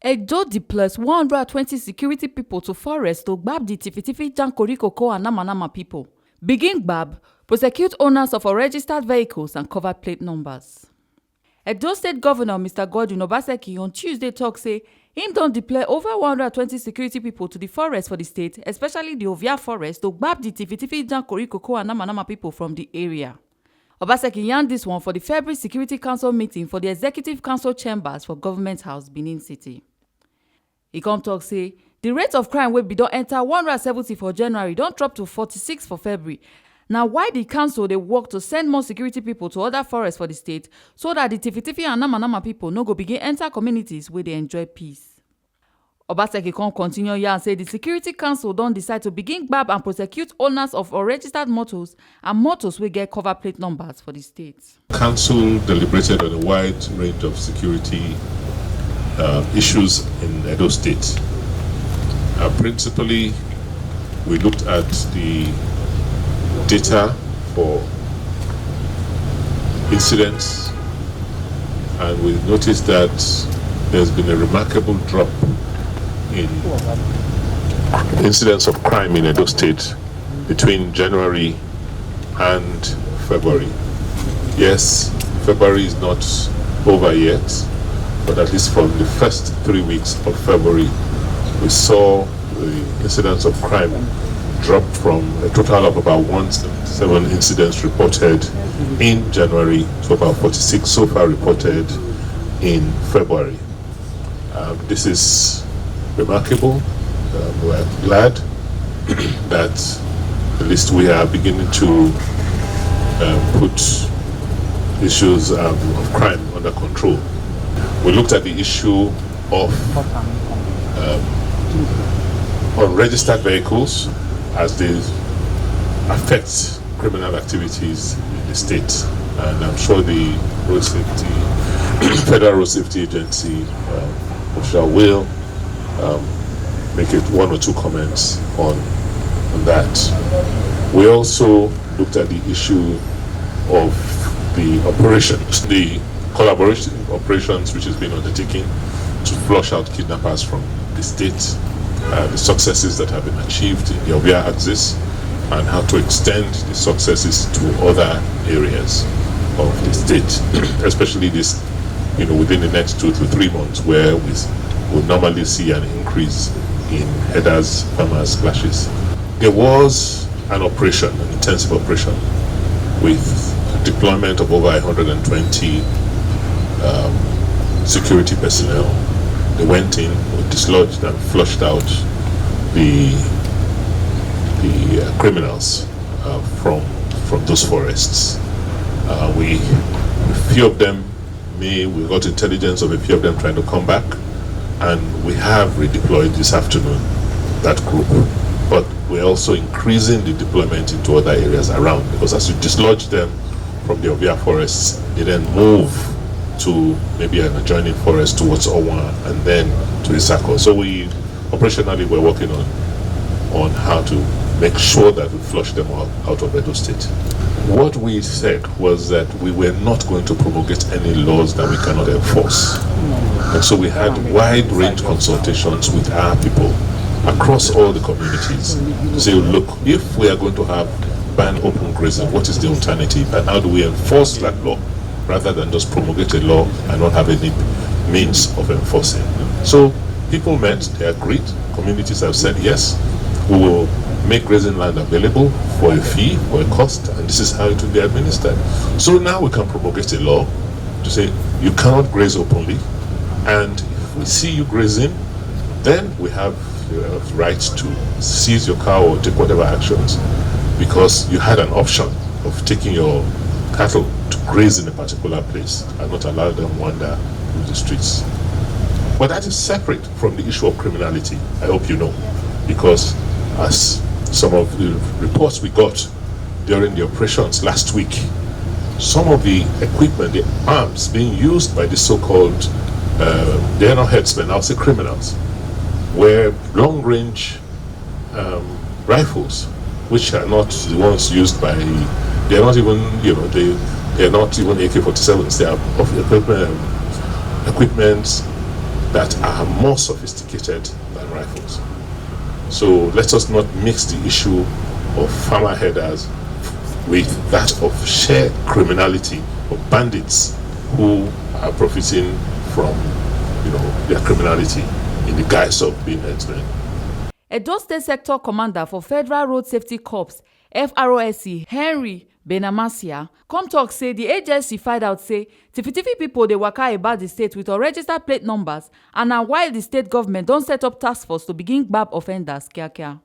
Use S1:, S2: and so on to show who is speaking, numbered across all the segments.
S1: Edo deploys 120 security people to forest to Gbab the Tifitifi, Jankoriko and Namanama people. Begin Gbab, prosecute owners of unregistered vehicles and covered plate numbers. Edo State Governor Mr. Godwin Obaseki on Tuesday talk say him don deploy over 120 security people to the forest for the state, especially the Ovia forest, to Gbab the Tifitifi, Jankoriko and Namanama people from the area. Obaseki yarned this one for the February Security Council meeting for the Executive Council Chambers for Government House, Benin City. He come talk say the rate of crime wey be don enter 170 for January don drop to 46 for February. Now why the council dey work to send more security people to other forests for the state so that the Tifitifi and Namanama people no go begin enter communities where they enjoy peace. Obaseki come continue here and say the Security Council don decide to begin Gbab and prosecute owners of unregistered motors and motors wey get cover plate numbers for the state.
S2: Council deliberated on a wide range of security issues in Edo State. Principally, we looked at the data for incidents, and we noticed that there's been a remarkable drop in incidents of crime in Edo State between January and February. Yes, February is not over yet, but at least from the first 3 weeks of February, we saw the incidents of crime drop from a total of about 177 incidents reported in January to about 46 so far reported in February. This is remarkable. We're glad that at least we are beginning to put issues of crime under control. We looked at the issue of unregistered vehicles as they affect criminal activities in the state, and I'm sure the Federal Road Safety Agency official will make it one or two comments on that. We also looked at the issue of the operations, the collaboration operations which has been undertaken to flush out kidnappers from the state, the successes that have been achieved in the Ovia axis, and how to extend the successes to other areas of the state, especially this, within the next 2 to 3 months, where we will normally see an increase in headers, farmers clashes. There was an operation, an intensive operation, with deployment of over 120 security personnel. They went in, dislodged and flushed out the criminals from those forests. A few of them, we got intelligence of a few of them trying to come back, and we have redeployed this afternoon that group. But we're also increasing the deployment into other areas around, because as you dislodge them from the Ovia forests, they then move to maybe an adjoining forest towards Owa and then to Isako. So operationally we're working on how to make sure that we flush them out of Edo State. What we said was that we were not going to promulgate any laws that we cannot enforce. And so we had wide range consultations with our people across all the communities to say, look, if we are going to have ban open grazing, what is the alternative, and how do we enforce that law rather than just promulgate a law and not have any means of enforcing? So people met, they agreed, communities have said yes, we will make grazing land available for a fee, for a cost, and this is how it will be administered. So now we can promulgate a law to say you cannot graze openly, and if we see you grazing, then we have the right to seize your cow or take whatever actions, because you had an option of taking your cattle to graze in a particular place and not allow them wander through the streets. But that is separate from the issue of criminality, I hope you know, because as some of the reports we got during the operations last week, some of the equipment, the arms being used by the so-called, they're not headsmen, I'll say criminals, were long-range rifles, which are not the ones used by, they're not even, they're not even AK-47s, they are of equipment that are more sophisticated than rifles. So let us not mix the issue of farmer headers with that of sheer criminality of bandits who are profiting from, their criminality in the guise of being headsmen.
S1: Edo State Sector Commander for Federal Road Safety Corps, FROSC, Henry Benamasia, come talk say the agency find out say Tifitifi people dey waka about the state with unregistered plate numbers, and na while the state government don set up task force to begin gbab offenders kiakia.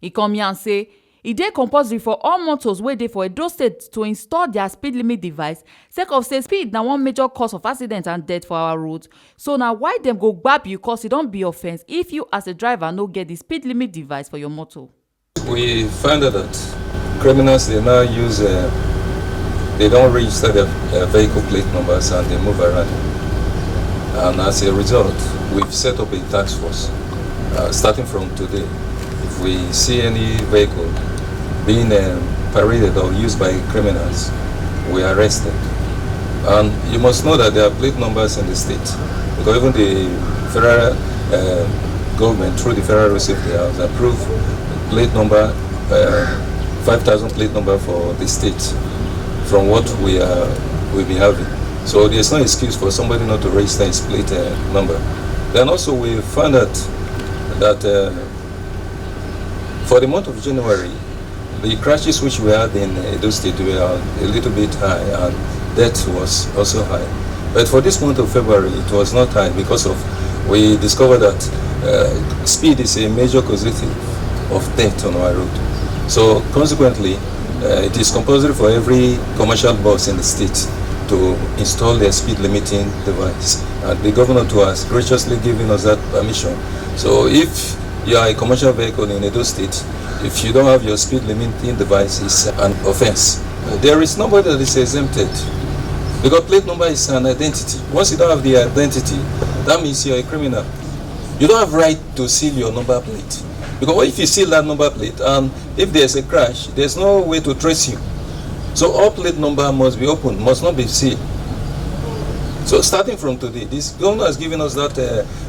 S1: E come here and say e dey compulsory for all motos wey dey for Edo State to install their speed limit device sake of say speed na one major cause of accident and death for our roads. So na why dem go gbab you cause e don be offence if you as a driver no get the speed limit device for your motor.
S3: We find out that criminals, they now use, they don't register their vehicle plate numbers and they move around. And as a result, we've set up a task force. Starting from today, if we see any vehicle being paraded or used by criminals, we arrest them. And you must know that there are plate numbers in the state, because even the federal government, through the Federal Road Safety, has approved plate number 5,000 plate number for the state from what we'll be having. So there's no excuse for somebody not to register his plate number. Then also we found out that for the month of January, the crashes which we had in Edo State were a little bit high and death was also high. But for this month of February, it was not high because we discovered that speed is a major causative of death on our road. So consequently, it is compulsory for every commercial bus in the state to install their speed limiting device. And the governor too has graciously given us that permission. So if you are a commercial vehicle in Edo State, if you don't have your speed limiting device, it's an offense. There is nobody that is exempted, because plate number is an identity. Once you don't have the identity, that means you're a criminal. You don't have right to seal your number plate. Because what if you seal that number plate and if there's a crash, there's no way to trace you. So all plate number must be open, must not be sealed. So starting from today, this governor has given us that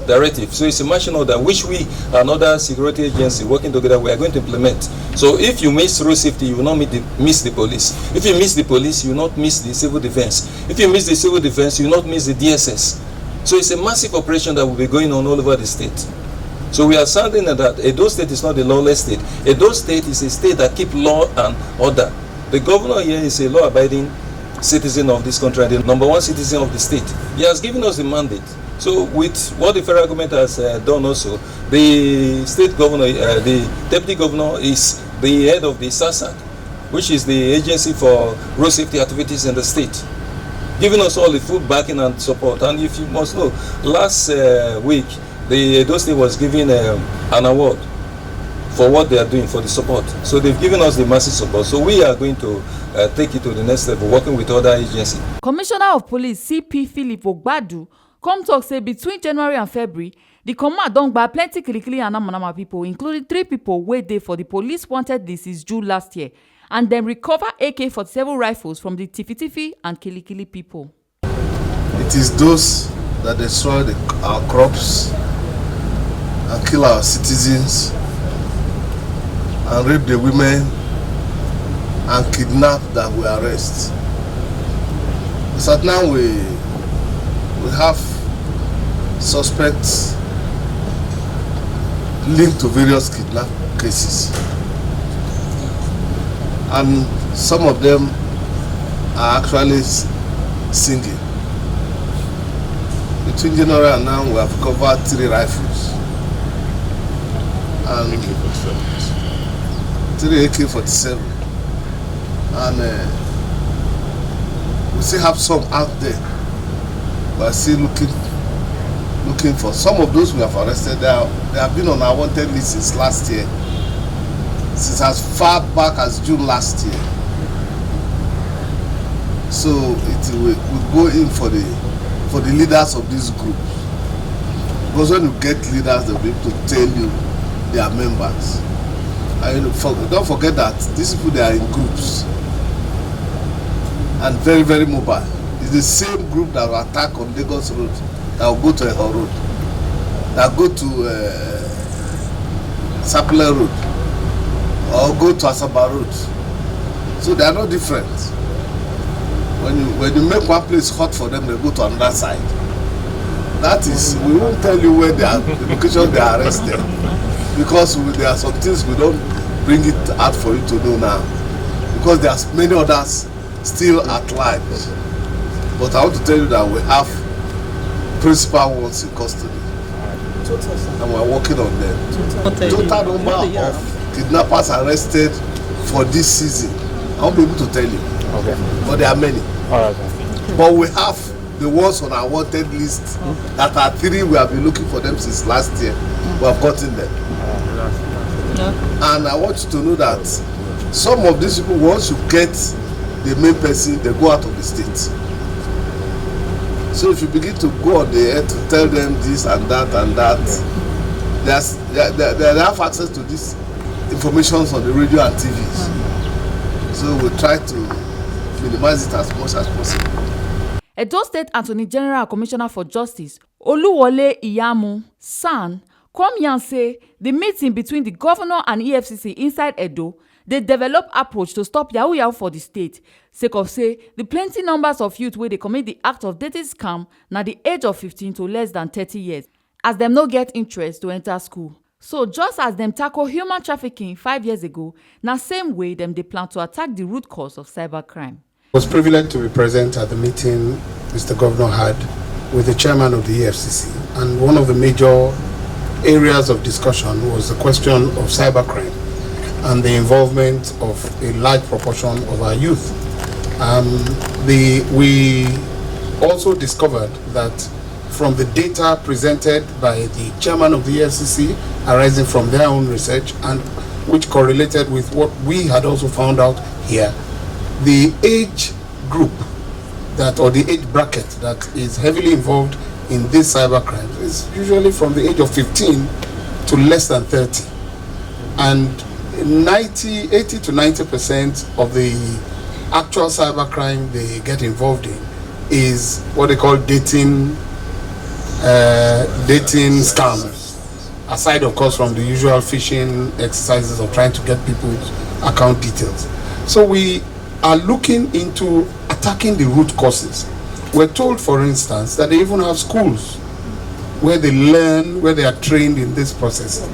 S3: directive. So it's a marching order which we and other security agencies working together, we are going to implement. So if you miss road safety, you will not miss the police. If you miss the police, you will not miss the civil defense. If you miss the civil defense, you will not miss the DSS. So it's a massive operation that will be going on all over the state. So we are sounding that Edo State is not a lawless state. Edo State is a state that keeps law and order. The governor here is a law-abiding citizen of this country, the number one citizen of the state. He has given us the mandate. So with what the federal government has done also, the state governor, the deputy governor is the head of the SASAC, which is the agency for road safety activities in the state, giving us all the full backing and support. And if you must know, last week, the Edo State was given an award for what they are doing, for the support. So they've given us the massive support. So we are going to take it to the next level, working with other agencies.
S1: Commissioner of Police CP Philip Ogbadu come talk say between January and February, the command don gbab plenty Kilikili and Namanama people, including 3 people wey dey for the police wanted list since June last year, and then recover AK-47 rifles from the Tifitifi and Kilikili people.
S4: It is those that destroy our crops and kill our citizens and rape the women and kidnap that we arrest. So now we have suspects linked to various kidnap cases, and some of them are actually singing. Between January and now, we have covered 3 rifles and
S2: AK-47.
S4: 3 AK-47, and we still have some out there. We are still looking for some of those we have arrested. They have been on our wanted list since last year, since as far back as June last year. So it will go in for the leaders of these groups, because when you get leaders, they'll be able to tell you their members. And don't forget that these people, they are in groups and very, very mobile. It's the same group that will attack on Lagos Road, that will go to Eho Road. that go to Sapele Road or go to Asaba Road. So they are not different. When you make one place hot for them, they go to another side. That is, we won't tell you where they are, the location they are arrested, because there are some things we don't bring it out for you to know now, because there are many others still at large. But I want to tell you that we have principal ones in custody, and we're working on them. Total number of kidnappers arrested for this season, I won't be able to tell you, but there are many. But we have the ones on our wanted list that are 3. We have been looking for them since last year. We have gotten them. And I want you to know that some of these people, once you get the main person, they go out of the state. So if you begin to go on the air to tell them this and that, they have access to this information on the radio and TVs. So we try to minimize it as much as possible.
S1: Edo State Attorney General Commissioner for Justice Oluwole Iyamu San come here and say the meeting between the governor and EFCC inside Edo, they develop approach to stop yahoo yahoo for the state. Sake of say the plenty numbers of youth where they commit the act of dating scam na the age of 15 to less than 30 years, as them no get interest to enter school. So just as them tackle human trafficking 5 years ago, na same way them they plan to attack the root cause of cybercrime.
S5: I was privileged to be present at the meeting Mr. Governor had with the chairman of the EFCC, and one of the major areas of discussion was the question of cybercrime and the involvement of a large proportion of our youth. We also discovered that from the data presented by the chairman of the EFCC arising from their own research, and which correlated with what we had also found out here, the age group that, or the age bracket that is heavily involved in this cybercrime is usually from the age of 15 to less than 30. And 80 to 90% of the actual cybercrime they get involved in is what they call dating scams, aside of course from the usual phishing exercises of trying to get people's account details. So we are looking into attacking the root causes. We're told, for instance, that they even have schools where they learn, where they are trained in this process.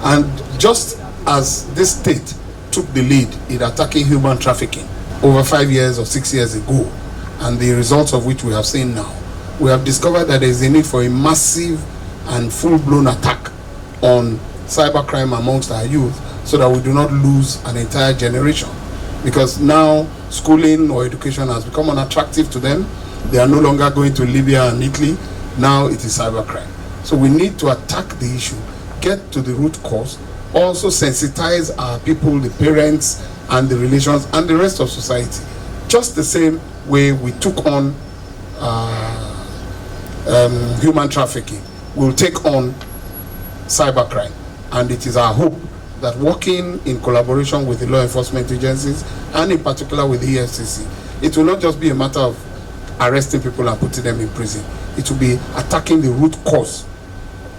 S5: And just as this state took the lead in attacking human trafficking over 5 years or 6 years ago, and the results of which we have seen now, we have discovered that there is a need for a massive and full-blown attack on cybercrime amongst our youth, so that we do not lose an entire generation. Because now schooling or education has become unattractive to them. They are no longer going to Libya and Italy. Now it is cybercrime. So we need to attack the issue, get to the root cause, also sensitize our people, the parents and the relations and the rest of society. Just the same way we took on human trafficking, we'll take on cybercrime. And it is our hope that working in collaboration with the law enforcement agencies, and in particular with the EFCC, it will not just be a matter of arresting people and putting them in prison. It will be attacking the root cause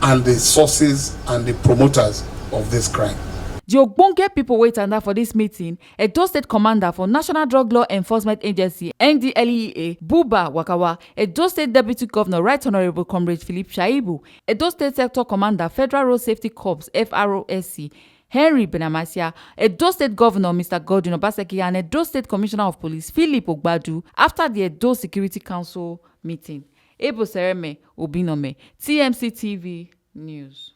S5: and the sources and the promoters of this crime.
S1: The ogbonge people wait under for this meeting, Edo State Commander for National Drug Law Enforcement Agency, NDLEA, Buba Wakawa, Edo State Deputy Governor, Right Honorable Comrade Philip Shaibu, Edo State Sector Commander, Federal Road Safety Corps, FROSC, Henry Benamasia, Edo State Governor Mr. Godwin Obaseki, and Edo State Commissioner of Police Philip Ogbadu after the Edo Security Council meeting. Ebo Sereme Obinome, TMC TV News.